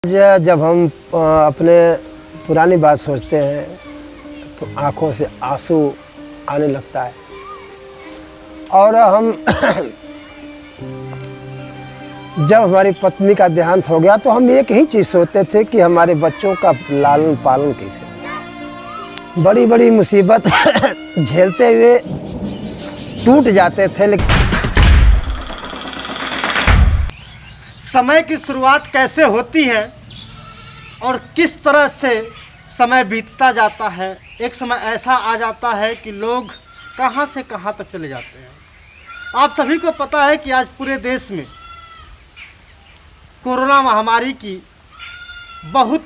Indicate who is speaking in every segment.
Speaker 1: जब हम अपने पुरानी बात सोचते हैं तो आँखों से आंसू आने लगता है। और हम जब हमारी पत्नी का देहांत हो गया तो हम एक ही चीज़ सोचते थे कि हमारे बच्चों का लालन पालन कैसे। बड़ी बड़ी मुसीबत झेलते हुए टूट जाते थे। लेकिन
Speaker 2: समय की शुरुआत कैसे होती है और किस तरह से समय बीतता जाता है। एक समय ऐसा आ जाता है कि लोग कहां से कहां तक चले जाते हैं। आप सभी को पता है कि आज पूरे देश में कोरोना महामारी की बहुत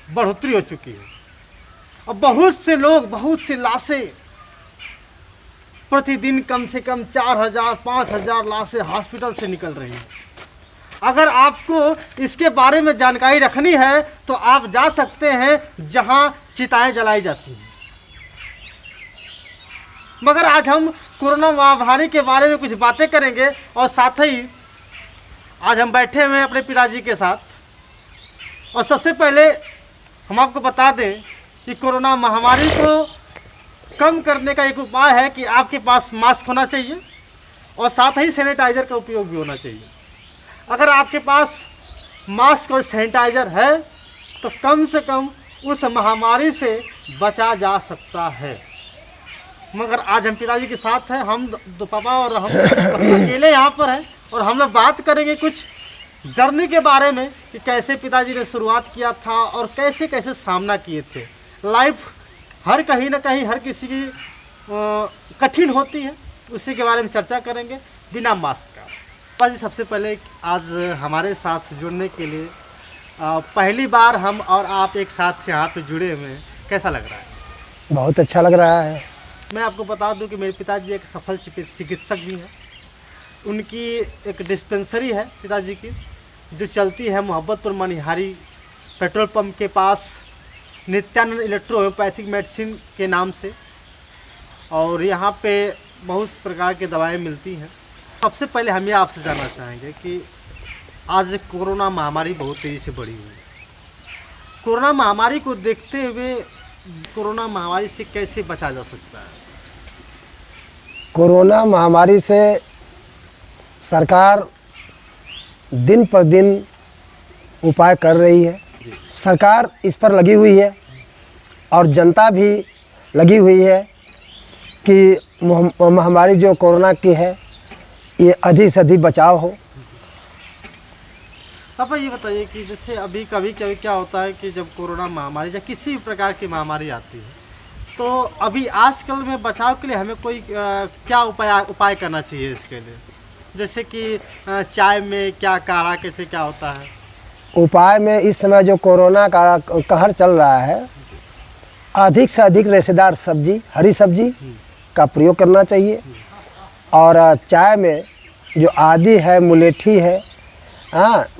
Speaker 2: बढ़ोतरी हो चुकी है और बहुत से लोग, बहुत सी लाशें प्रतिदिन कम से कम 4000 5000 लाशें हॉस्पिटल से निकल रही हैं। अगर आपको इसके बारे में जानकारी रखनी है तो आप जा सकते हैं जहां चिताएं जलाई जाती हैं। मगर आज हम कोरोना महामारी के बारे में कुछ बातें करेंगे और साथ ही आज हम बैठे हुए हैं अपने पिताजी के साथ। और सबसे पहले हम आपको बता दें कि कोरोना महामारी को कम करने का एक उपाय है कि आपके पास मास्क होना चाहिए और साथ ही सैनिटाइज़र का उपयोग भी होना चाहिए। अगर आपके पास मास्क और सैनिटाइज़र है तो कम से कम उस महामारी से बचा जा सकता है। मगर आज हम पिताजी के साथ हैं, हम दो पापा और हम अकेले यहाँ पर हैं और हम लोग बात करेंगे कुछ जर्नी के बारे में कि कैसे पिताजी ने शुरुआत किया था और कैसे कैसे सामना किए थे। लाइफ हर कहीं ना कहीं हर किसी की कठिन होती है, उसी के बारे में चर्चा करेंगे बिना मास्क का। पापा जी, सबसे पहले आज हमारे साथ जुड़ने के लिए पहली बार हम और आप एक साथ यहाँ पे जुड़े हुए हैं, कैसा लग रहा है?
Speaker 1: बहुत अच्छा लग रहा है।
Speaker 2: मैं आपको बता दूं कि मेरे पिताजी एक सफल चिकित्सक भी हैं। उनकी एक डिस्पेंसरी है पिताजी की जो चलती है मोहब्बतपुर मनिहारी पेट्रोल पंप के पास, नित्यानंद इलेक्ट्रो होम्योपैथिक मेडिसिन के नाम से। और यहाँ पे बहुत प्रकार की दवाएं मिलती हैं। सबसे पहले हम ये आपसे जानना चाहेंगे कि आज कोरोना महामारी बहुत तेज़ी से बढ़ी हुई है। कोरोना महामारी को देखते हुए कोरोना महामारी से कैसे बचा जा सकता है?
Speaker 1: कोरोना महामारी से सरकार दिन पर दिन उपाय कर रही है। सरकार इस पर लगी हुई है और जनता भी लगी हुई है कि महामारी जो कोरोना की है ये अधिक से अधिक बचाव हो।
Speaker 2: पापा ये बताइए कि जैसे अभी कभी कभी क्या होता है कि जब कोरोना महामारी या किसी भी प्रकार की महामारी आती है तो अभी आजकल में बचाव के लिए हमें कोई क्या उपाय करना चाहिए इसके लिए? जैसे कि चाय में क्या काढ़ा कैसे क्या होता है?
Speaker 1: उपाय में इस समय जो कोरोना का कहर चल रहा है, अधिक से अधिक रेशेदार सब्जी, हरी सब्जी का प्रयोग करना चाहिए। और चाय में जो आदी है, मुलेठी है,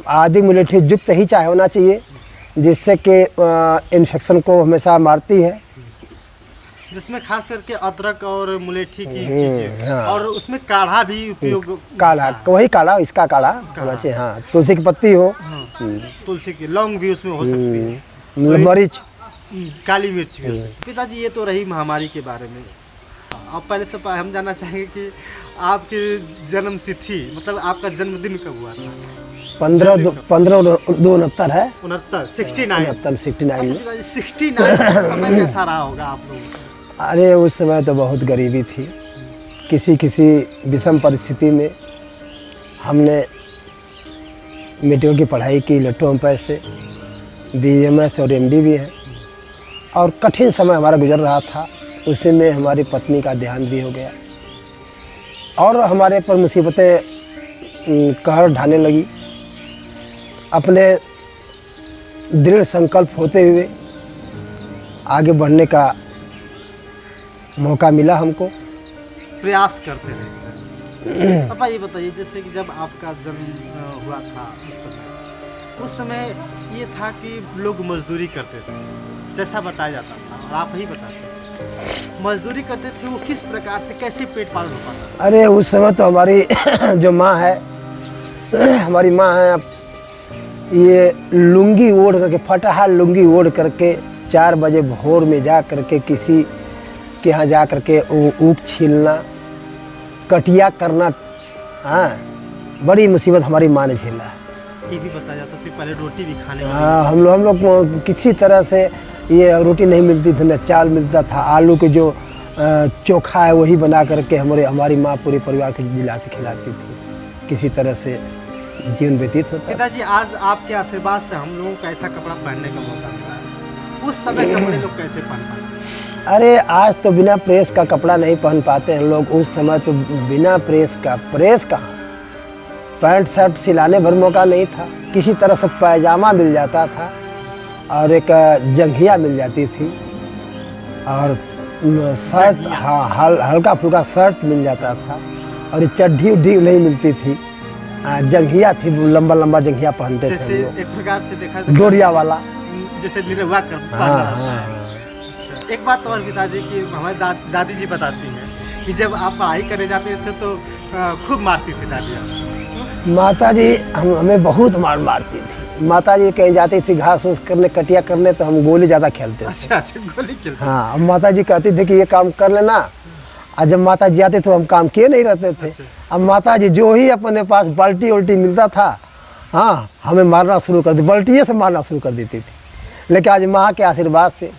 Speaker 1: आदी मुलेठी युक्त ही चाय होना चाहिए जिससे कि इन्फेक्शन को हमेशा मारती है।
Speaker 2: जिसमें खास करके अदरक और मुलेठी की चीजें। हाँ। और उसमें काढ़ा भी उपयोग,
Speaker 1: काढ़ा वही काढ़ा, इसका काढ़ा होना चाहिए। हाँ, तुलसी की पत्ती हो।
Speaker 2: हाँ। तुलसी की लौंग भी उसमें हो सकती है,
Speaker 1: मरीच,
Speaker 2: काली मिर्च भी। पिताजी ये तो रही महामारी के बारे में। अब पहले तो हम जानना चाहेंगे कि आपकी जन्म तिथि, मतलब आपका जन्मदिन कब हुआ था?
Speaker 1: 15/2/69 है।
Speaker 2: 69 में 69 समय कैसा रहा होगा आप लोगों का?
Speaker 1: अरे उस समय तो बहुत गरीबी थी। किसी विषम परिस्थिति में हमने मेडिकल की पढ़ाई की, इलेक्ट्रो होम्योपैथ से, BMS और MD भी है। और कठिन समय हमारा गुजर रहा था। उसी में हमारी पत्नी का देहांत भी हो गया और हमारे पर मुसीबतें कहर ढाने लगी। अपने दृढ़ संकल्प होते हुए आगे बढ़ने का मौका मिला हमको।
Speaker 2: प्रयास करते रहे। पापा ये बताइए, जैसे कि जब आपका जन्म हुआ था उस समय ये था कि लोग मजदूरी करते थे, जैसा बताया जाता था और आप ही बताते थे। मजदूरी करते थे, वो किस प्रकार से कैसे पेट पालन हो पाता था?
Speaker 1: अरे उस समय तो हमारी जो माँ है, हमारी माँ है ये लुंगी ओढ़ करके, फटाहा लुंगी ओढ़ करके 4 बजे भोर में जा करके किसी के यहाँ जा करके ऊख छीलना, कटिया करना। हाँ, बड़ी मुसीबत हमारी माँ ने झेला है।
Speaker 2: ये भी बताया जाता था पहले रोटी भी खाने
Speaker 1: हाँ, हम लोग किसी तरह से ये रोटी नहीं मिलती थी, न चावल मिलता था। आलू के जो चोखा है वही बना करके हमारी माँ पूरे परिवार को दिलाती खिलाती थी। किसी तरह से जीवन व्यतीत होता।
Speaker 2: पिताजी, आज आपके आशीर्वाद से हम लोगों को ऐसा कपड़ा पहनने का मौका मिला है। उस समय कपड़े लोग कैसे पहन पाते?
Speaker 1: अरे आज तो बिना प्रेस का कपड़ा नहीं पहन पाते हैं लोग। उस समय तो बिना प्रेस का, प्रेस कहाँ, पैंट शर्ट सिलाने भर मौका नहीं था। किसी तरह से पैजामा मिल जाता था और एक जंघिया मिल जाती थी और शर्ट, हाँ, हल्का फुल्का शर्ट मिल जाता था और ये चड्ढी उड्ढी नहीं मिलती थी। जंघिया थी, लंबा लंबा जंघिया पहनते थे हम लोग,
Speaker 2: एक प्रकार से देखा
Speaker 1: डोरिया वाला,
Speaker 2: जैसे निर्वाह करता है। एक बात और पिताजी की हमारी दादी जी बताती हैं कि जब आप पढ़ाई करने जाते थे तो खूब मारती थी दादी।
Speaker 1: माता जी हमें बहुत मारती थी। माता जी कहीं जाती थी घास उस करने, कटिया करने, तो हम गोली ज़्यादा खेलते थे।
Speaker 2: अच्छा, गोली खेलते।
Speaker 1: हाँ, अब माता जी कहती थी कि ये काम कर लेना, और जब माता जी आते तो हम काम किए नहीं रहते थे। अब माता जी जो ही अपने पास बाल्टी उल्टी मिलता था, हाँ, हमें मारना शुरू कर दी, बाल्टिए से मारना शुरू कर देती थी। लेकिन आज माँ के आशीर्वाद से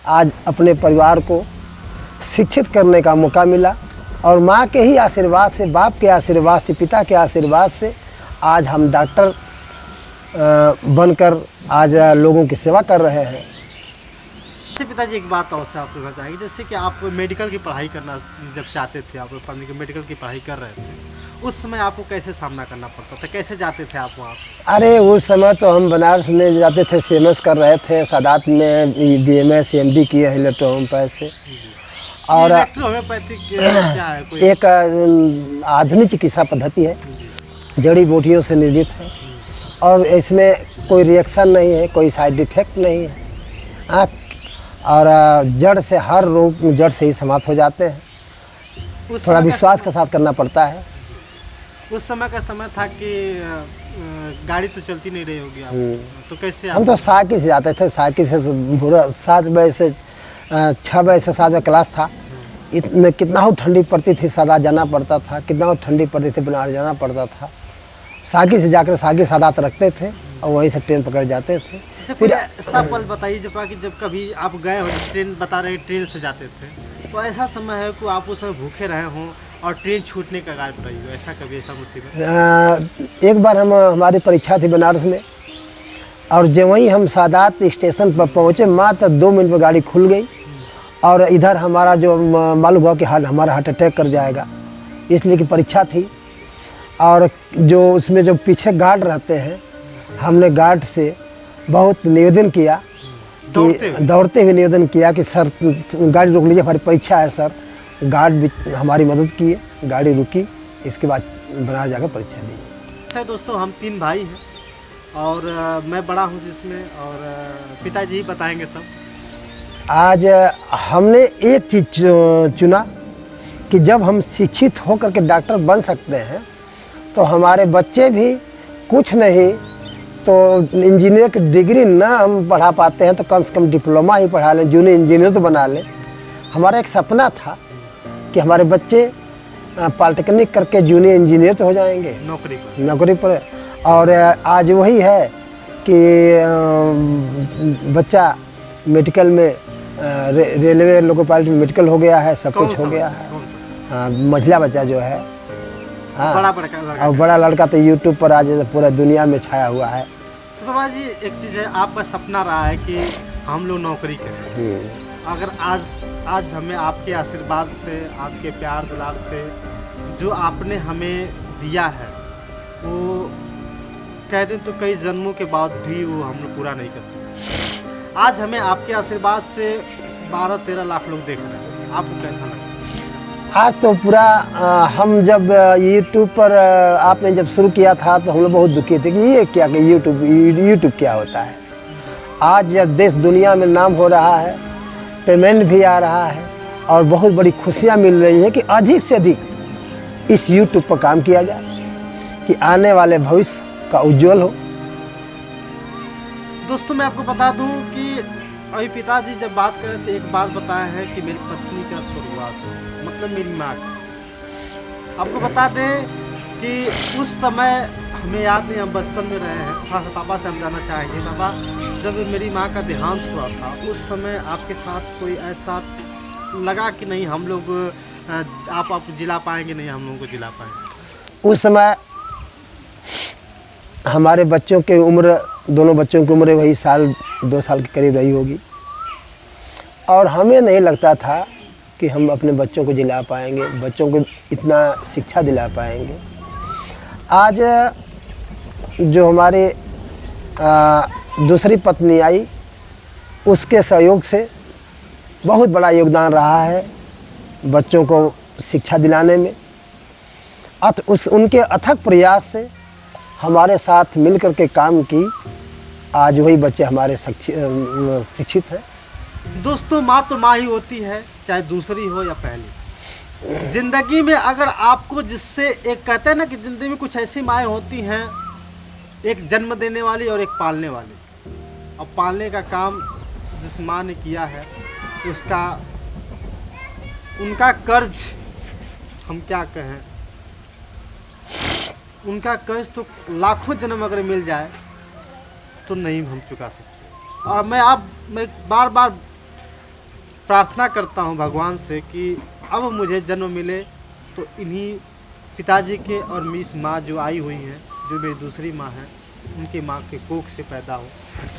Speaker 1: आज अपने परिवार को शिक्षित करने का मौका मिला और माँ के ही आशीर्वाद से, बाप के आशीर्वाद से, पिता के आशीर्वाद से आज हम डॉक्टर बनकर आज लोगों की सेवा कर रहे हैं।
Speaker 2: अच्छा पिताजी, एक बात और से आपको कहना चाहेंगे, जैसे कि आप मेडिकल की पढ़ाई करना जब चाहते थे, आप मेडिकल की पढ़ाई कर रहे थे, उस समय आपको कैसे सामना करना पड़ता था, कैसे जाते थे आप वहाँ?
Speaker 1: अरे उस समय तो हम बनारस में जाते थे, CMS कर रहे थे, सादात में BMS MD किए हैं इलेक्ट्रोहोम्योपैथी से। और
Speaker 2: इलेक्ट्रोहोम्योपैथी क्या है? कोई
Speaker 1: एक आधुनिक चिकित्सा पद्धति है, जड़ी बूटियों से निर्मित है और इसमें कोई रिएक्शन नहीं है, कोई साइड इफेक्ट नहीं है। और जड़ से हर रोग जड़ से ही समाप्त हो जाते हैं। थोड़ा विश्वास के साथ करना पड़ता है।
Speaker 2: उस समय का समय था कि गाड़ी तो चलती नहीं रही होगी आप, तो कैसे
Speaker 1: हम तो साइकिल से जाते थे। साइकिल से पूरा 7 बजे से 6 बजे से 7 बजे क्लास था। इतने कितना हो ठंडी पड़ती थी, सादा जाना पड़ता था, कितना हो ठंडी पड़ती थी, बनारस जाना पड़ता था। साइकिल से जाकर साइकिल सादात रखते थे और वहीं से ट्रेन पकड़ जाते थे।
Speaker 2: फिर ऐसा पल बताइए जब कभी आप गए हो, ट्रेन बता रहे ट्रेन से जाते थे, तो ऐसा समय है कि आप उस समय भूखे रहे हों और ट्रेन छूटने का गार पड़ी हो, ऐसा कभी ऐसा मुसीबत?
Speaker 1: एक बार हमारी परीक्षा थी बनारस में और जब वहीं हम सादात स्टेशन पर पहुँचे, मात्र 2 मिनट में गाड़ी खुल गई और इधर हमारा जो मालूम हुआ कि हमारा हार्ट अटैक कर जाएगा, इसलिए कि परीक्षा थी। और जो उसमें जो पीछे गार्ड रहते हैं, हमने गार्ड से बहुत निवेदन किया कि दौड़ते हुए निवेदन किया कि सर गाड़ी रोक लीजिए, हमारी परीक्षा है सर। गार्ड भी हमारी मदद किए, गाड़ी रुकी, इसके बाद बनारस जाकर परीक्षा दी।
Speaker 2: अच्छा दोस्तों, हम 3 भाई हैं और मैं बड़ा हूँ जिसमें, और पिताजी ही बताएंगे सब।
Speaker 1: आज हमने एक चीज़ चुना कि जब हम शिक्षित होकर के डॉक्टर बन सकते हैं तो हमारे बच्चे भी कुछ नहीं तो इंजीनियर की डिग्री ना हम पढ़ा पाते हैं तो कम से कम डिप्लोमा ही पढ़ा लें, जूनियर इंजीनियर तो बना लें। हमारा एक सपना था कि हमारे बच्चे पॉलिटेक्निक करके जूनियर इंजीनियर तो हो जाएंगे, नौकरी पर। और आज वही है कि बच्चा मेडिकल में, रेलवे लोको पायलट में मेडिकल हो गया है, सब कुछ हो गया है। हाँ, महिला बच्चा जो है, हाँ, और बड़ा लड़का तो यूट्यूब पर आज पूरा दुनिया में छाया हुआ है।
Speaker 2: तो बाबा जी, एक चीज़ है, आपका सपना रहा है कि हम लोग नौकरी करें। अगर आज हमें आपके आशीर्वाद से, आपके प्यार दुलार से जो आपने हमें दिया है, वो कह दें तो कई जन्मों के बाद भी वो हम लोग पूरा नहीं कर सकते। आज हमें आपके आशीर्वाद से 12-13 लाख लोग देख रहे हैं, आपको कैसा लगा?
Speaker 1: आज तो पूरा हम जब यूट्यूब पर आपने जब शुरू किया था तो हम लोग बहुत दुखी थे कि ये क्या, कि यूट्यूब क्या होता है। आज जब देश दुनिया में नाम हो रहा है, पेमेंट भी आ रहा है और बहुत बड़ी खुशियाँ मिल रही हैं कि अधिक से अधिक इस यूट्यूब पर काम किया जाए कि आने वाले भविष्य का उज्जवल हो
Speaker 2: दोस्तों मैं आपको बता दूं कि अभी पिताजी जब बात कर रहे थे एक बात बताया है कि मेरी पत्नी का स्वर्गवास हो, मतलब मेरी माँ का। आपको बता दें कि उस समय हमें याद नहीं, हम बचपन में रहे हैं। थोड़ा सा पापा से हम जानना चाहेंगे, पापा जब मेरी माँ का देहांत हुआ था उस समय आपके साथ कोई ऐसा लगा कि नहीं हम लोग आप जिला पाएंगे, नहीं हम लोगों को जिला पाएंगे?
Speaker 1: उस समय हमारे बच्चों की उम्र, दोनों बच्चों की उम्र वही 1-2 साल के करीब रही होगी, और हमें नहीं लगता था कि हम अपने बच्चों को जिला पाएंगे, बच्चों को इतना शिक्षा दिला पाएंगे। आज जो हमारे दूसरी पत्नी आई, उसके सहयोग से बहुत बड़ा योगदान रहा है बच्चों को शिक्षा दिलाने में। उनके अथक प्रयास से हमारे साथ मिलकर के काम की, आज वही बच्चे हमारे शिक्षित हैं।
Speaker 2: दोस्तों माँ तो माँ ही होती है, चाहे दूसरी हो या पहली। ज़िंदगी में अगर आपको जिससे एक कहते हैं ना कि ज़िंदगी में कुछ ऐसी माएँ होती हैं, एक जन्म देने वाली और एक पालने वाली। अब पालने का काम जिस माँ ने किया है उसका उनका कर्ज हम क्या कहें, उनका कर्ज तो लाखों जन्म अगर मिल जाए तो नहीं हम चुका सकते। और मैं बार बार प्रार्थना करता हूँ भगवान से कि अब मुझे जन्म मिले तो इन्हीं पिताजी के और मेरी माँ जो आई हुई हैं, जो मेरी दूसरी माँ है, उनके माँ के कोख से पैदा हो।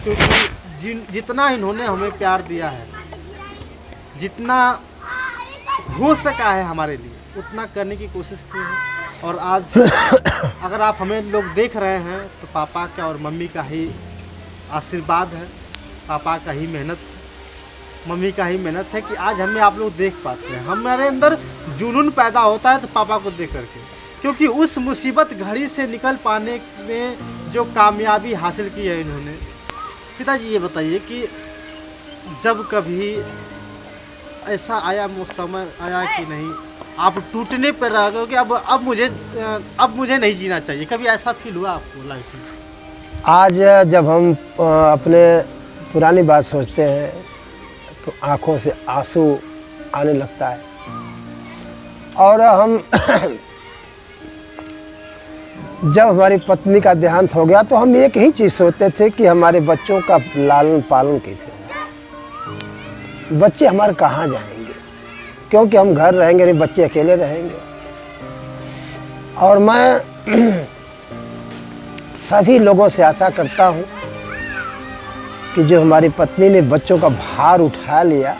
Speaker 2: क्योंकि जितना इन्होंने हमें प्यार दिया है, जितना हो सका है हमारे लिए, उतना करने की कोशिश की है। और आज अगर आप हमें लोग देख रहे हैं तो पापा का और मम्मी का ही आशीर्वाद है, पापा का ही मेहनत, मम्मी का ही मेहनत है कि आज हमें आप लोग देख पाते हैं। हमारे अंदर जुनून पैदा होता है तो पापा को देख करके, क्योंकि उस मुसीबत घड़ी से निकल पाने में जो कामयाबी हासिल की है इन्होंने। पिताजी ये बताइए कि जब कभी ऐसा आया समय आया कि नहीं आप टूटने पर रह गए कि अब मुझे नहीं जीना चाहिए, कभी ऐसा फील हुआ आपको लाइफ में?
Speaker 1: आज जब हम अपने पुरानी बात सोचते हैं तो आँखों से आंसू आने लगता है। और हम जब हमारी पत्नी का देहांत हो गया तो हम एक ही चीज़ सोचते थे कि हमारे बच्चों का लालन पालन कैसे होगा, बच्चे हमारे कहाँ जाएंगे, क्योंकि हम घर रहेंगे नहीं, बच्चे अकेले रहेंगे। और मैं सभी लोगों से आशा करता हूँ कि जो हमारी पत्नी ने बच्चों का भार उठा लिया,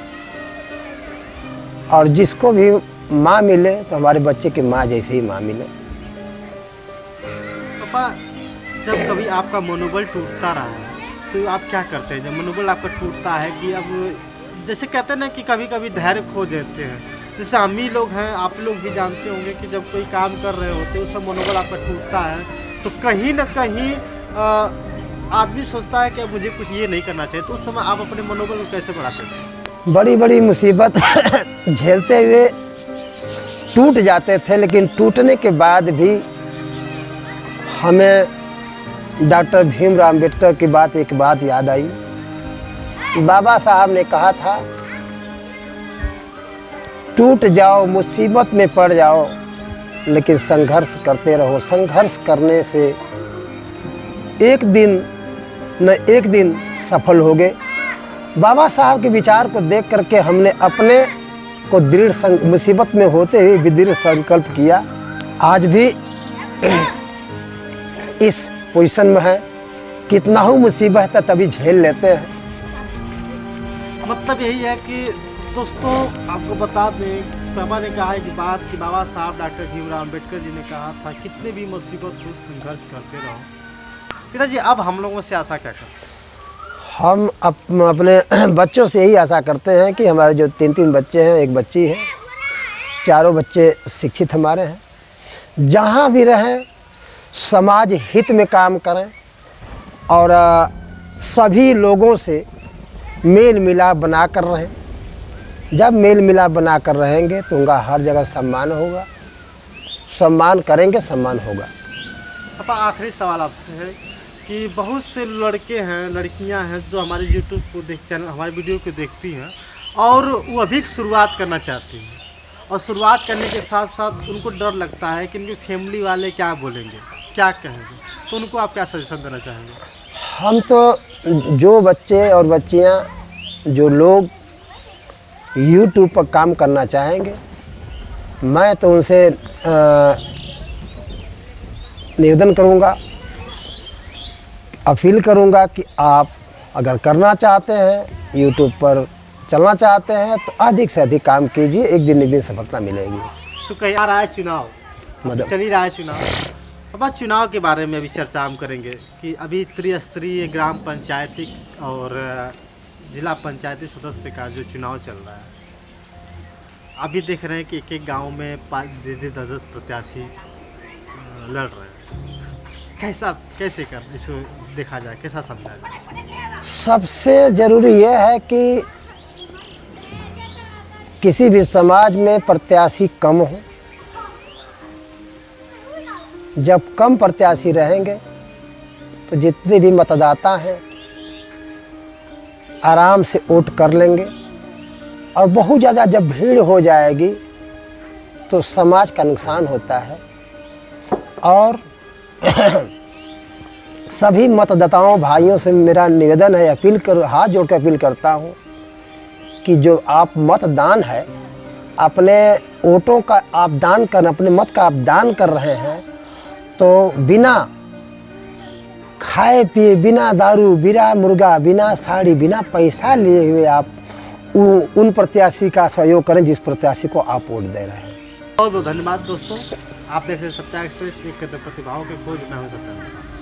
Speaker 1: और जिसको भी माँ मिले तो हमारे बच्चे की माँ जैसे ही माँ मिले।
Speaker 2: पापा जब कभी आपका मनोबल टूटता रहा है तो आप क्या करते हैं? जब मनोबल आपका टूटता है कि अब जैसे कहते हैं ना कि कभी कभी धैर्य खो देते हैं, जैसे हम ही लोग हैं, आप लोग भी जानते होंगे कि जब कोई काम कर रहे होते हैं उस समय मनोबल आपका टूटता है तो कहीं ना कहीं आदमी सोचता है कि अब मुझे कुछ ये नहीं करना चाहिए, तो उस समय आप अपने मनोबल को कैसे बढ़ाते थे?
Speaker 1: बड़ी बड़ी मुसीबत झेलते हुए टूट जाते थे, लेकिन टूटने के बाद भी हमें डॉक्टर भीमराव अम्बेडकर की एक बात याद आई। बाबा साहब ने कहा था, टूट जाओ, मुसीबत में पड़ जाओ, लेकिन संघर्ष करते रहो। संघर्ष करने से एक दिन न एक दिन सफल होगे। बाबा साहब के विचार को देख करके हमने अपने को मुसीबत में होते हुए भी दृढ़ संकल्प किया। आज भी इस पोजीशन में है, कितना हो मुसीबत है तभी झेल लेते हैं।
Speaker 2: मतलब यही है कि दोस्तों आपको बता दें, पापा ने कहा है कि बाबा साहब डॉक्टर भीमराव अम्बेडकर जी ने कहा था, कितने भी मुसीबत हो संघर्ष करते रहो। पिताजी अब हम लोगों से आशा क्या करते हैं?
Speaker 1: हम अपने बच्चों से यही आशा करते हैं कि हमारे जो 3 बच्चे हैं, एक बच्ची है, चारों बच्चे शिक्षित हमारे हैं, जहाँ भी रहें समाज हित में काम करें और सभी लोगों से मेल मिलाप बना कर रहें। जब मेल मिलाप बना कर रहेंगे तो उनका हर जगह सम्मान होगा, सम्मान करेंगे सम्मान होगा।
Speaker 2: पापा आखिरी सवाल आपसे है कि बहुत से लड़के हैं, लड़कियां हैं जो हमारे यूट्यूब को चैनल हमारे वीडियो को देखती हैं और वो अभी शुरुआत करना चाहती हैं, और शुरुआत करने के साथ साथ उनको डर लगता है कि उनकी फैमिली वाले क्या बोलेंगे, क्या कहेंगे, तो उनको आप क्या सजेशन देना चाहेंगे?
Speaker 1: हम तो जो बच्चे और बच्चियां जो लोग यूट्यूब पर काम करना चाहेंगे, मैं तो उनसे निवेदन करूंगा, अपील करूंगा कि आप अगर करना चाहते हैं, यूट्यूब पर चलना चाहते हैं, तो अधिक से अधिक काम कीजिए, एक दिन सफलता मिलेगी।
Speaker 2: तो कहीं आ रहा है चुनाव,
Speaker 1: मदद
Speaker 2: चल ही रहा है चुनाव, तो बस चुनाव के बारे में अभी चर्चा हम करेंगे कि अभी त्रिस्तरीय ग्राम पंचायती और जिला पंचायती सदस्य का जो चुनाव चल रहा है, अभी देख रहे हैं कि एक एक गांव में 5-10 प्रत्याशी लड़ रहे हैं। कैसे कर इसको देखा जाए, कैसा समझा जाए?
Speaker 1: सबसे ज़रूरी यह है कि किसी भी समाज में प्रत्याशी कम हो। जब कम प्रत्याशी रहेंगे तो जितने भी मतदाता हैं आराम से वोट कर लेंगे, और बहुत ज़्यादा जब भीड़ हो जाएगी तो समाज का नुकसान होता है। और सभी मतदाताओं भाइयों से मेरा निवेदन है, हाथ जोड़ कर अपील करता हूँ कि जो आप मतदान है, अपने वोटों का आप दान कर, अपने मत का आप दान कर रहे हैं, तो बिना खाए पिए, बिना दारू, बिना मुर्गा, बिना साड़ी, बिना पैसा लिए हुए आप उन प्रत्याशी का सहयोग करें जिस प्रत्याशी को आप वोट दे रहे हैं।
Speaker 2: बहुत बहुत धन्यवाद दोस्तों। आप देख रहे हैं सत्या एक्सप्रेस, एक प्रतिभाओं के खोज में हो सकता है।